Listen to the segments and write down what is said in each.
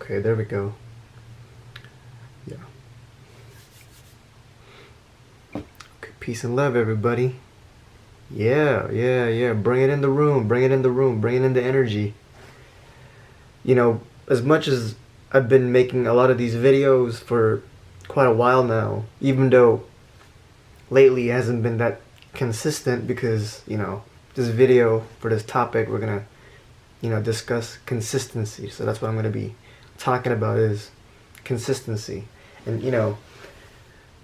Okay, there we go. Yeah. Okay, peace and love, everybody. Yeah. Bring it in the room. Bring it in the room. Bring it in the energy. You know, as much as I've been making a lot of these videos for quite a while now, even though lately it hasn't been that consistent because, this video for this topic, we're going to, discuss consistency. So that's what I'm going to be talking about is consistency. And,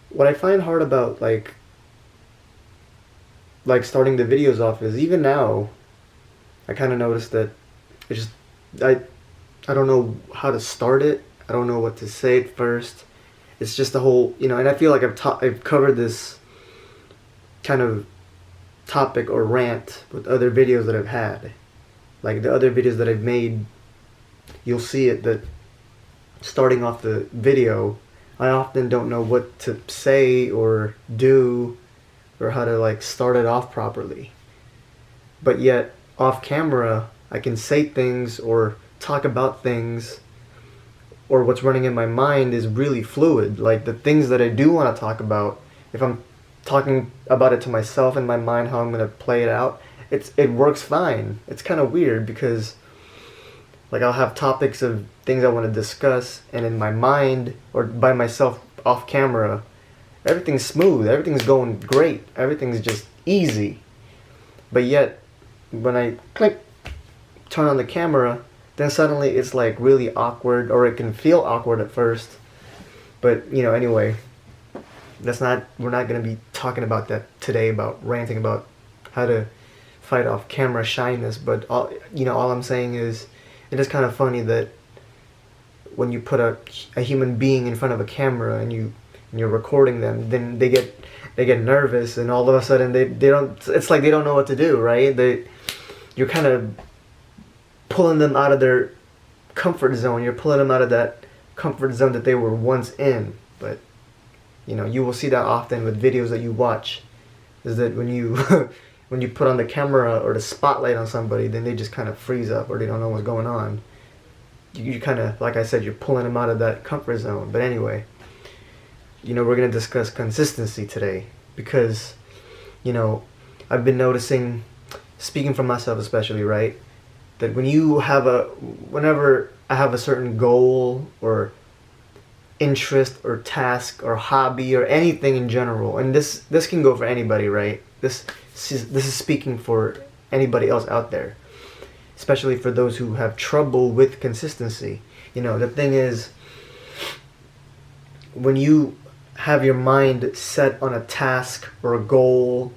what I find hard about, like starting the videos off is even now, I kind of noticed that it just, I don't know how to start it. I don't know what to say at first. It's just the whole, and I feel like I've covered this kind of topic or rant with other videos that I've had. Like the other videos that I've made, you'll see it that starting off the video, I often don't know what to say or do or how to like start it off properly. But yet off camera, I can say things or talk about things, or what's running in my mind is really fluid. Like the things that I do want to talk about, if I'm talking about it to myself in my mind, how I'm going to play it out, it works fine. It's kind of weird because like I'll have topics of things I want to discuss, and in my mind or by myself off camera, everything's smooth, everything's going great, everything's just easy. But yet when I turn on the camera, then suddenly it's like really awkward, or it can feel awkward at first. But anyway, we're not going to be talking about that today, about ranting about how to fight off camera shyness. But all I'm saying is, it is kind of funny that when you put a human being in front of a camera and you're recording them, then they get nervous, and all of a sudden they don't, it's like they don't know what to do, right? You're kind of pulling them out of their comfort zone. You're pulling them out of that comfort zone that they were once in. But you will see that often with videos that you watch, is that when you when you put on the camera or the spotlight on somebody, then they just kind of freeze up, or they don't know what's going on. You kind of, like I said, you're pulling them out of that comfort zone. But anyway, we're going to discuss consistency today because, I've been noticing, speaking for myself especially, right, that whenever I have a certain goal or interest or task or hobby or anything in general, and this can go for anybody, right? This is speaking for anybody else out there, especially for those who have trouble with consistency. The thing is, when you have your mind set on a task or a goal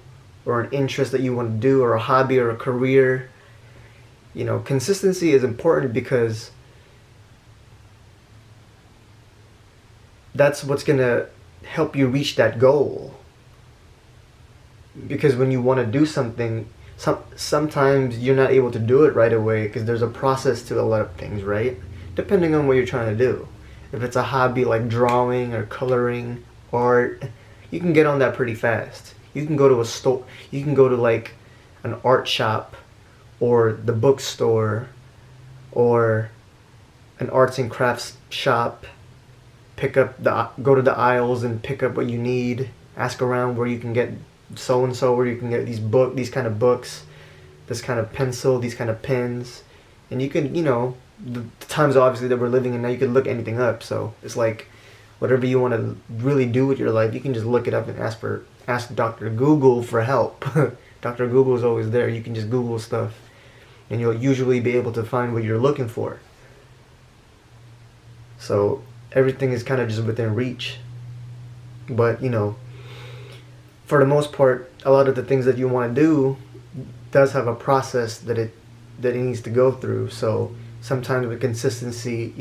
or an interest that you want to do, or a hobby or a career, consistency is important because that's what's going to help you reach that goal. Because when you want to do something, sometimes you're not able to do it right away because there's a process to a lot of things, right? Depending on what you're trying to do. If it's a hobby like drawing or coloring, art, you can get on that pretty fast. You can go to a store, you can go to like an art shop or the bookstore or an arts and crafts shop, go to the aisles and pick up what you need, ask around where you can get so and so, where you can get these kind of books, this kind of pencil, these kind of pens, and you can, the times obviously that we're living in now, you can look anything up. So it's like whatever you want to really do with your life, you can just look it up and ask Dr. Google for help. Dr. Google is always there. You can just Google stuff and you'll usually be able to find what you're looking for. So everything is kind of just within reach. But for the most part, a lot of the things that you want to do does have a process that it needs to go through. So sometimes with consistency,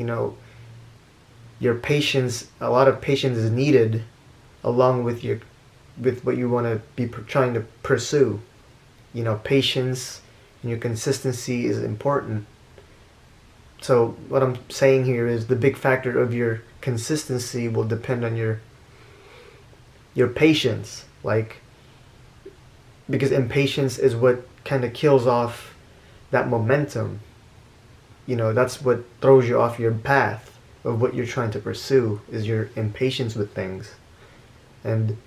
your patience, a lot of patience is needed along with what you want to be trying to pursue. Patience and your consistency is important. So what I'm saying here is the big factor of your consistency will depend on your patience. Like, because impatience is what kind of kills off that momentum. that's what throws you off your path of what you're trying to pursue, is your impatience with things, and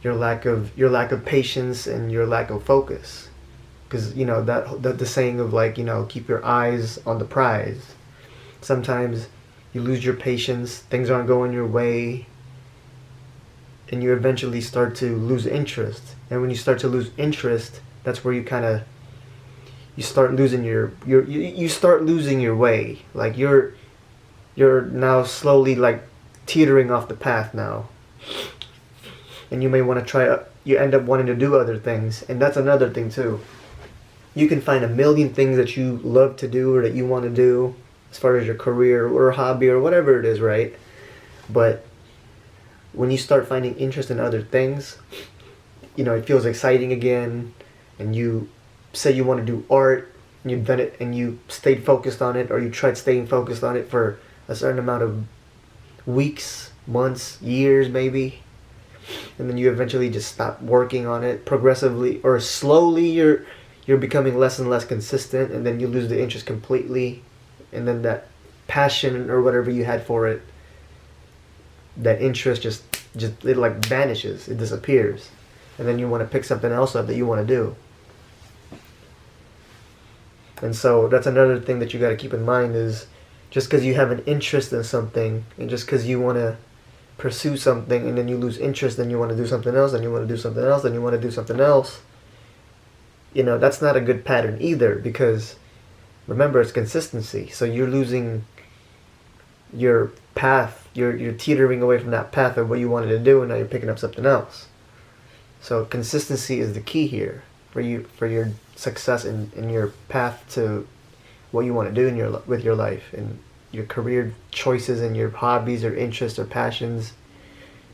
your lack of patience and your lack of focus. Because that the saying of, like, keep your eyes on the prize. Sometimes you lose your patience, things aren't going your way, and you eventually start to lose interest. And when you start to lose interest, that's where you start losing you start losing your way. Like, you're now slowly, like, teetering off the path now. And you may want to you end up wanting to do other things. And that's another thing too. You can find a million things that you love to do or that you want to do as far as your career or hobby or whatever it is, right? But when you start finding interest in other things, it feels exciting again, and you say you want to do art, and you've done it, and you stayed focused on it, or you tried staying focused on it for a certain amount of weeks, months, years maybe, and then you eventually just stop working on it progressively, or slowly you're becoming less and less consistent, and then you lose the interest completely, and then that passion or whatever you had for it, that interest just it, like, vanishes, it disappears, and then you want to pick something else up that you want to do. And so that's another thing that you got to keep in mind, is just because you have an interest in something, and just because you want to pursue something, and then you lose interest, then you want to do something else, and you want to do something else, and you want to do something else, that's not a good pattern either, because remember, it's consistency. So you're losing your path, you're teetering away from that path of what you wanted to do, and now you're picking up something else. So consistency is the key here for your success in your path to what you want to do with your life, and your career choices, and your hobbies or interests or passions.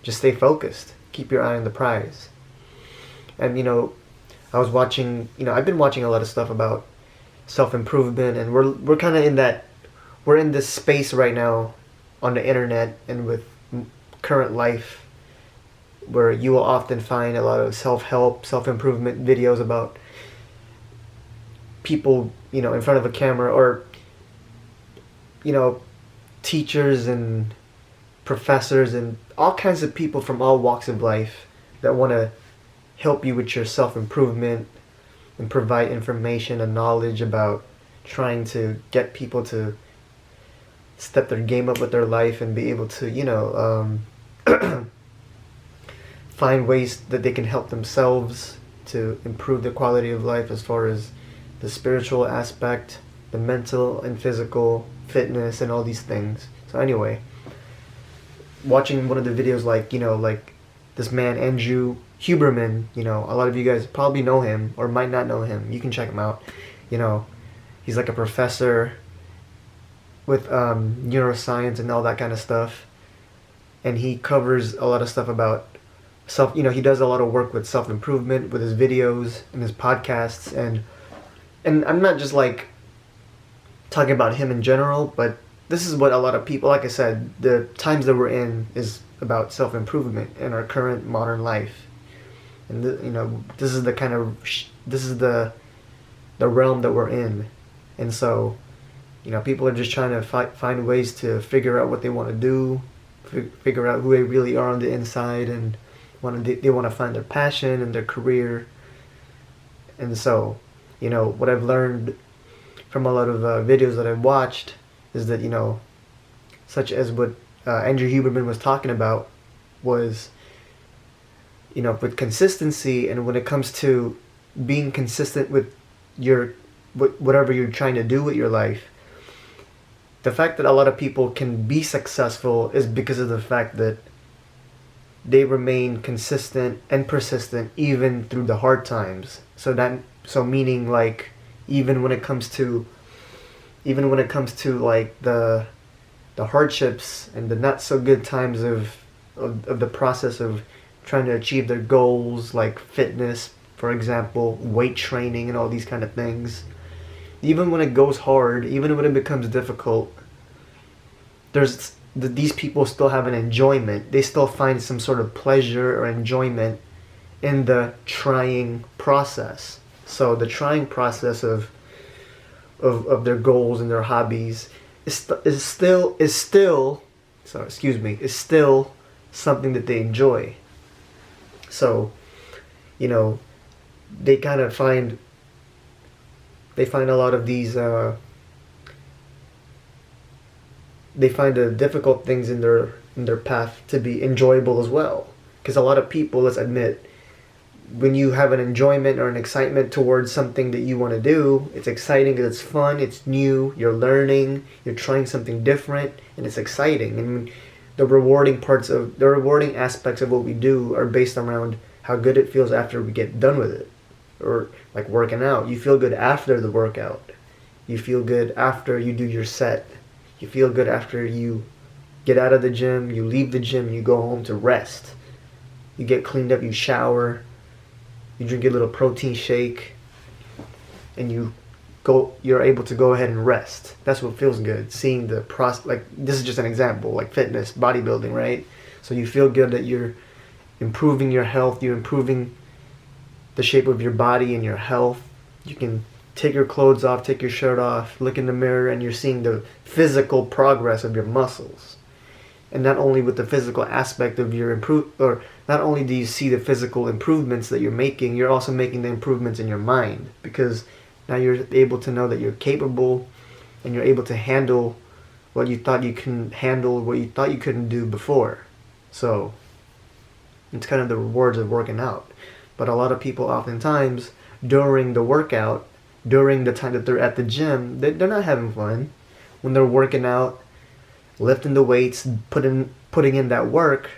Just stay focused. Keep your eye on the prize. And I was watching, I've been watching a lot of stuff about self-improvement, and we're kind of we're in this space right now on the internet and with current life, where you will often find a lot of self-help, self-improvement videos about people, in front of a camera, or teachers and professors and all kinds of people from all walks of life that want to help you with your self-improvement and provide information and knowledge about trying to get people to step their game up with their life and be able to, find ways that they can help themselves to improve their quality of life, as far as the spiritual aspect, the mental and physical fitness, and all these things. So anyway, watching one of the videos, like this man, Andrew Huberman, a lot of you guys probably know him or might not know him. You can check him out. He's like a professor with neuroscience and all that kind of stuff. And he covers a lot of stuff about he does a lot of work with self-improvement with his videos and his podcasts. And I'm not just like talking about him in general, but this is what a lot of people, like I said, the times that we're in is about self-improvement in our current modern life. And this is the kind of this is the realm that we're in. And so people are just trying to find ways to figure out what they want to do, figure out who they really are on the inside, and they want to find their passion and their career. And so what I've learned from a lot of videos that I've watched is that such as what Andrew Huberman was talking about, was with consistency, and when it comes to being consistent with whatever you're trying to do with your life, the fact that a lot of people can be successful is because of the fact that they remain consistent and persistent even through the hard times. So meaning, like, even when it comes to like the hardships and the not so good times of the process of trying to achieve their goals, like fitness, for example, weight training and all these kind of things. Even when it goes hard, even when it becomes difficult, these people still have an enjoyment. They still find some sort of pleasure or enjoyment in the trying process. So the trying process of of their goals and their hobbies is still something that they enjoy. So, you know, they kind of find a lot of these they find the difficult things in their path to be enjoyable as well. Because a lot of people, let's admit, when you have an enjoyment or an excitement towards something that you want to do, it's exciting because it's fun, it's new, you're learning, you're trying something different, and it's exciting. And the rewarding aspects of what we do are based around how good it feels after we get done with it. Or like working out, you feel good after the workout. You feel good after you do your set. You feel good after you get out of the gym, you leave the gym, you go home to rest. You get cleaned up, you shower, you drink your little protein shake, and you're able to go ahead and rest. That's what feels good. Seeing the process, like this is just an example, like fitness, bodybuilding, right? So you feel good that you're improving your health, you're improving the shape of your body and your health. You can take your clothes off, take your shirt off, look in the mirror, and you're seeing the physical progress of your muscles. And not only with the physical aspect of your not only do you see the physical improvements that you're making, you're also making the improvements in your mind, because now you're able to know that you're capable and you're able to handle what you thought you can handle, what you thought you couldn't do before. So it's kind of the rewards of working out. But a lot of people oftentimes during the workout, during the time that they're at the gym, they're not having fun. When they're working out, lifting the weights, putting in that work,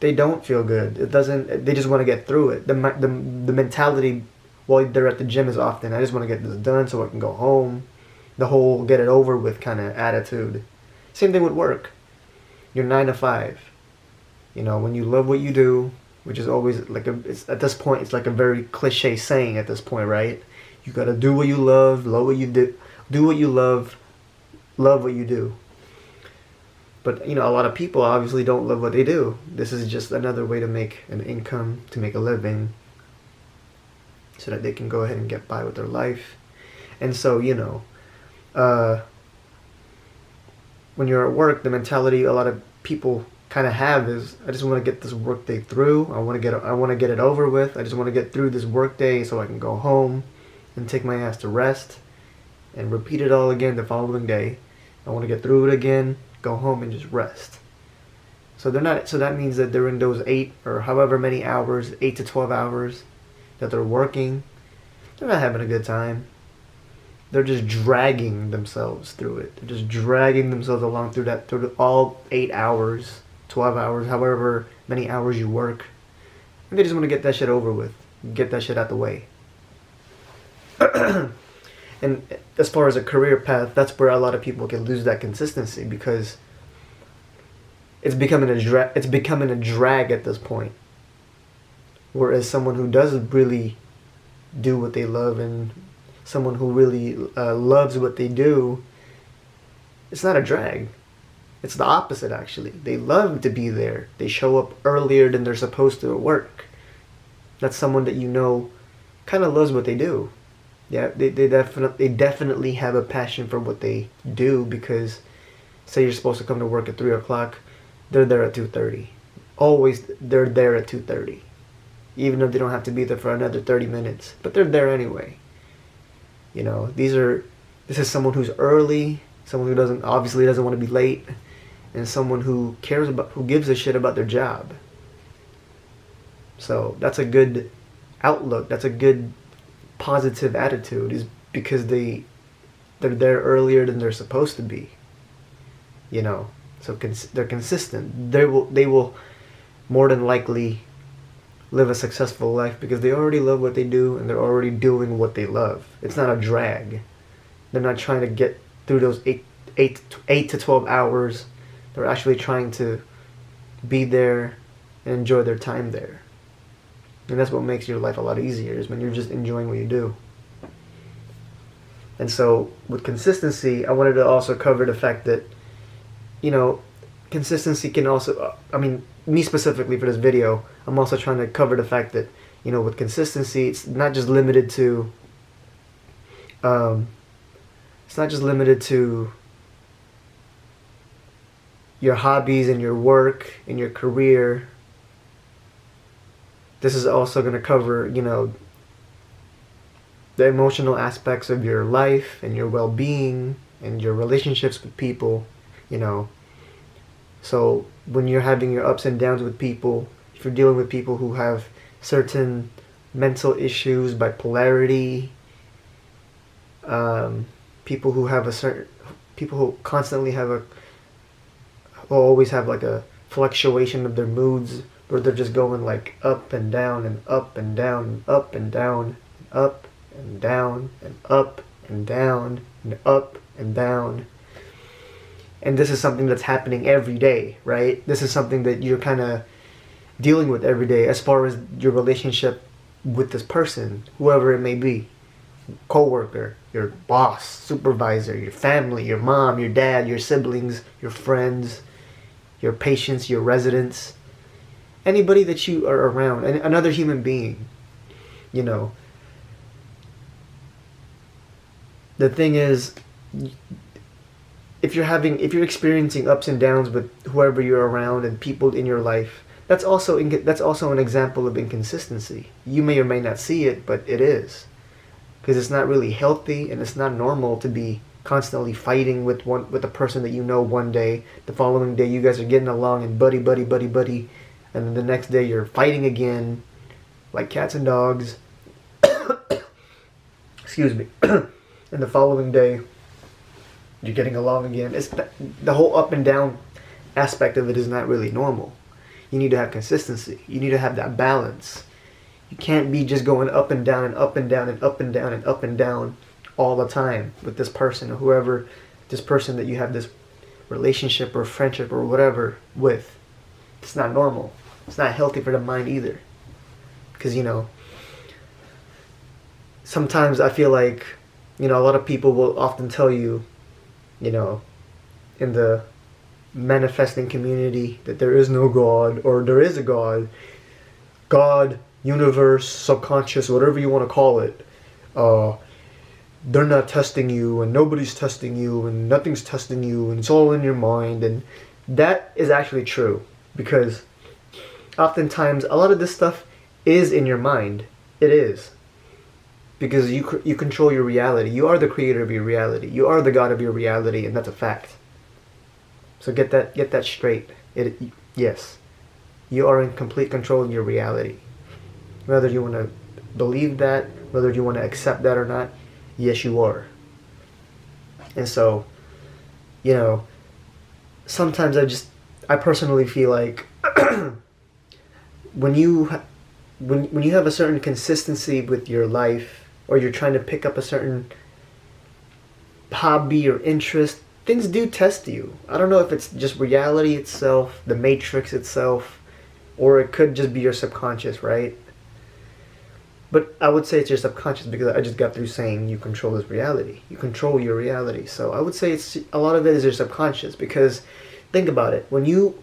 they don't feel good. They just want to get through it. The mentality while they're at the gym is often, I just want to get this done so I can go home. The whole get it over with kind of attitude. Same thing with work. You're 9 to 5. You know, when you love what you do, which is always like at this point, it's like a very cliche saying at this point, right? You gotta do what you love what you do what you love what you do. But, you know, a lot of people obviously don't love what they do. This is just another way to make an income, to make a living, so that they can go ahead and get by with their life. And so, you know, when you're at work, the mentality a lot of people kind of have is, I just want to get this work day through. I want to get it over with. I just want to get through this work day so I can go home and take my ass to rest and repeat it all again the following day. I want to get through it again, go home and just rest. So that means that they're in those 8 or however many hours, 8 to 12 hours that they're working. They're not having a good time. They're just dragging themselves through it. They're just dragging themselves along through all 8 hours, 12 hours, however many hours you work. And they just want to get that shit over with. Get that shit out the way. And as far as a career path, that's where a lot of people can lose that consistency, because it's becoming a drag at this point. Whereas someone who does really do what they love, and someone who really loves what they do, it's not a drag. It's the opposite, actually. They love to be there. They show up earlier than they're supposed to at work. That's someone that you know kind of loves what they do. Yeah, they definitely have a passion for what they do, because say you're supposed to come to work at 3 o'clock, they're there at 2:30. Always, they're there at 2:30. Even if they don't have to be there for another 30 minutes. But they're there anyway. You know, this is someone who's early, someone who obviously doesn't want to be late, and someone who gives a shit about their job. So that's a good outlook. That's a good positive attitude, is because they're there earlier than they're supposed to be. You know, so they're consistent. They will more than likely live a successful life because they already love what they do and they're already doing what they love. It's not a drag. They're not trying to get through those 8 to 12 hours. They're actually trying to be there and enjoy their time there. And that's what makes your life a lot easier, is when you're just enjoying what you do. And so with consistency, I wanted to also cover the fact that, you know, consistency can also, me specifically for this video, I'm also trying to cover the fact that, you know, with consistency, it's not just limited to It's not just limited to your hobbies and your work and your career. This is also going to cover, the emotional aspects of your life and your well-being and your relationships with people, So when you're having your ups and downs with people, if you're dealing with people who have certain mental issues, bipolarity, people who constantly will always have like a fluctuation of their moods, where they're just going like up and down and up and down and up and down and up and down and up and down and up and down. And this is something that's happening every day, right? This is something that you're kind of dealing with every day as far as your relationship with this person, whoever it may be. Coworker, your boss, supervisor, your family, your mom, your dad, your siblings, your friends, your patients, your residents, anybody that you are around, and another human being, The thing is, if you're experiencing ups and downs with whoever you're around and people in your life, that's also an example of inconsistency. You may or may not see it, but it is. Because it's not really healthy, and it's not normal to be constantly fighting with a person that you know one day. The following day you guys are getting along and buddy, and then the next day you're fighting again, like cats and dogs. Excuse me. And the following day you're getting along again. It's the whole up and down aspect of it is not really normal. You need to have consistency. You need to have that balance. You can't be just going up and down and up and down and up and down and up and down all the time with this person or whoever, this person that you have this relationship or friendship or whatever with. It's not normal. It's not healthy for the mind either. Because, sometimes I feel like, a lot of people will often tell you, in the manifesting community, that there is no God, or there is a God, universe, subconscious, whatever you want to call it. They're not testing you, and nobody's testing you, and nothing's testing you, and it's all in your mind. And that is actually true, because oftentimes a lot of this stuff is in your mind. It is. Because you control your reality. You are the creator of your reality. You are the God of your reality, and that's a fact. So get that straight. Yes. You are in complete control of your reality. Whether you want to believe that, whether you want to accept that or not, yes, you are. And so, sometimes I personally feel like when you have a certain consistency with your life, or you're trying to pick up a certain hobby or interest, things do test you. I don't know if it's just reality itself, the matrix itself, or it could just be your subconscious, right? But I would say it's your subconscious, because I just got through saying you control this reality. You control your reality. So I would say a lot of it is your subconscious, because think about it. When you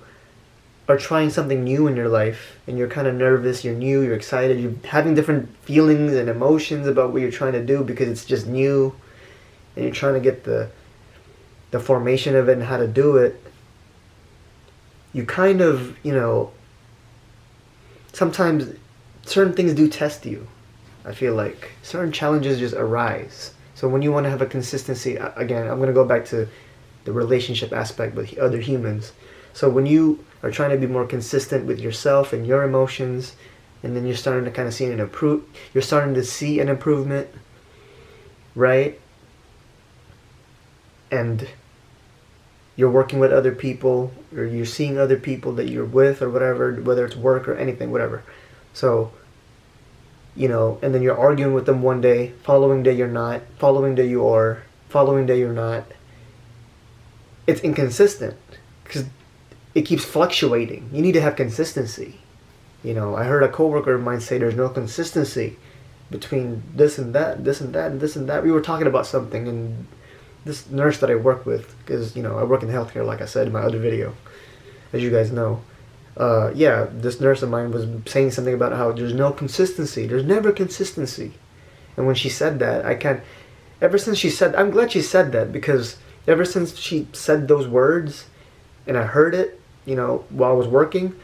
are trying something new in your life, and you're kind of nervous, you're new, you're excited, you're having different feelings and emotions about what you're trying to do because it's just new, and you're trying to get the formation of it and how to do it, you kind of, sometimes certain things do test you. I feel like certain challenges just arise. So when you want to have a consistency, again, I'm going to go back to the relationship aspect with other humans. So when you are trying to be more consistent with yourself and your emotions, and then you're starting to kind of see you're starting to see an improvement, right? And you're working with other people, or you're seeing other people that you're with, or whatever, whether it's work or anything, whatever. So, and then you're arguing with them one day, following day you're not, following day you are, following day you're not. It's inconsistent, because it keeps fluctuating. You need to have consistency. I heard a coworker of mine say there's no consistency between this and that, this and that, and this and that. We were talking about something, and this nurse that I work with, because, I work in healthcare, like I said in my other video, as you guys know. This nurse of mine was saying something about how there's no consistency. There's never consistency. And when she said that, ever since she said, I'm glad she said that, because ever since she said those words and I heard it, while I was working,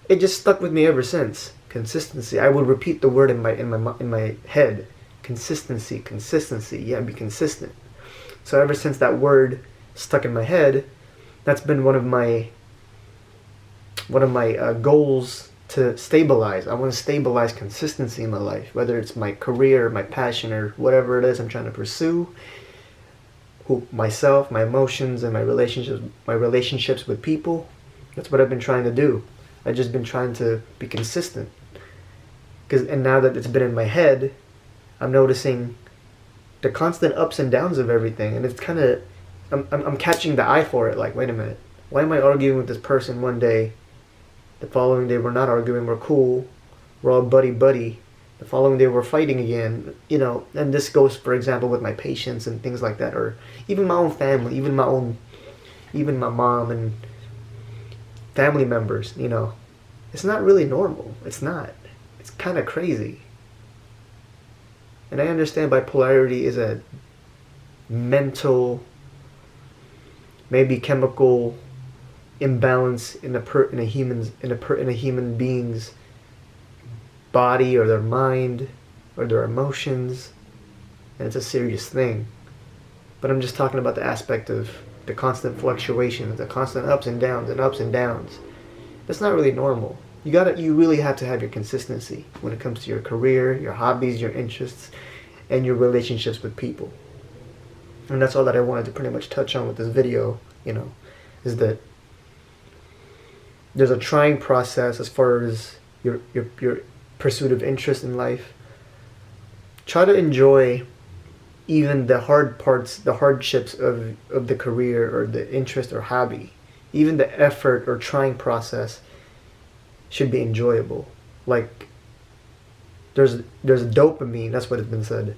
it just stuck with me ever since. Consistency. I would repeat the word in my head. Consistency, consistency. Yeah, be consistent. So ever since that word stuck in my head, that's been one of my goals to stabilize. I want to stabilize consistency in my life, whether it's my career, my passion, or whatever it is I'm trying to pursue. Myself, my emotions, and my relationships with people. That's what I've been trying to do. I've just been trying to be consistent. And now that it's been in my head, I'm noticing the constant ups and downs of everything, and it's kind of, I'm catching the eye for it. Like, wait a minute, why am I arguing with this person one day? The following day we're not arguing, we're cool, we're all buddy. The following day we're fighting again, and this goes, for example, with my patients and things like that, or even my own family, even my mom and family members. It's not really normal. It's not. It's kind of crazy. And I understand bipolarity is a mental, maybe chemical imbalance in a human being's body or their mind or their emotions, and it's a serious thing. But I'm just talking about the aspect of the constant fluctuations, the constant ups and downs and ups and downs. That's not really normal. You really have to have your consistency when it comes to your career, your hobbies, your interests, and your relationships with people. And that's all that I wanted to pretty much touch on with this video, is that there's a trying process as far as your pursuit of interest in life. Try to enjoy even the hard parts, the hardships of the career or the interest or hobby. Even the effort or trying process should be enjoyable. Like, there's dopamine, that's what has been said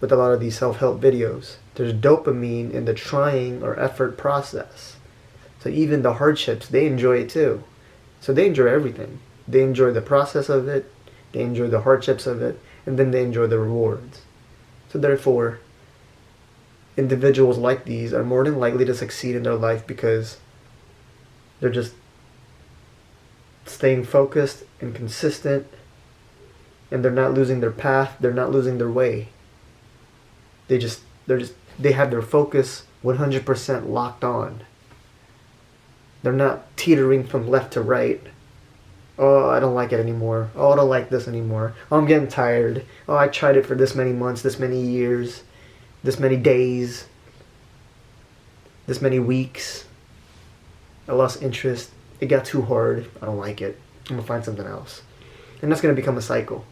with a lot of these self-help videos. There's dopamine in the trying or effort process. So even the hardships, they enjoy it too. So they enjoy everything. They enjoy the process of it, they enjoy the hardships of it, and then they enjoy the rewards. So therefore, individuals like these are more than likely to succeed in their life because they're just staying focused and consistent, and they're not losing their path, they're not losing their way. They have their focus 100% locked on. They're not teetering from left to right. Oh, I don't like it anymore. Oh, I don't like this anymore. Oh, I'm getting tired. Oh, I tried it for this many months, this many years, this many days, this many weeks. I lost interest. It got too hard. I don't like it. I'm going to find something else. And that's going to become a cycle.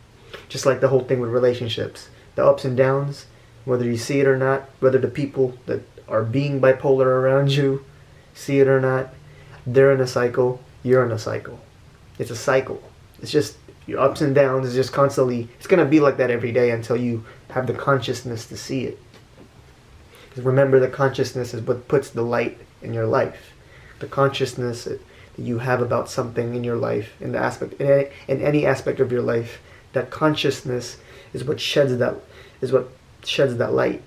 Just like the whole thing with relationships. The ups and downs, whether you see it or not, whether the people that are being bipolar around you see it or not, they're in a cycle, you're in a cycle. It's a cycle. It's just your ups and downs is just constantly, it's going to be like that every day until you have the consciousness to see it. Because remember, the consciousness is what puts the light in your life. The consciousness that you have about something in your life, in any aspect of your life, that consciousness is what sheds that light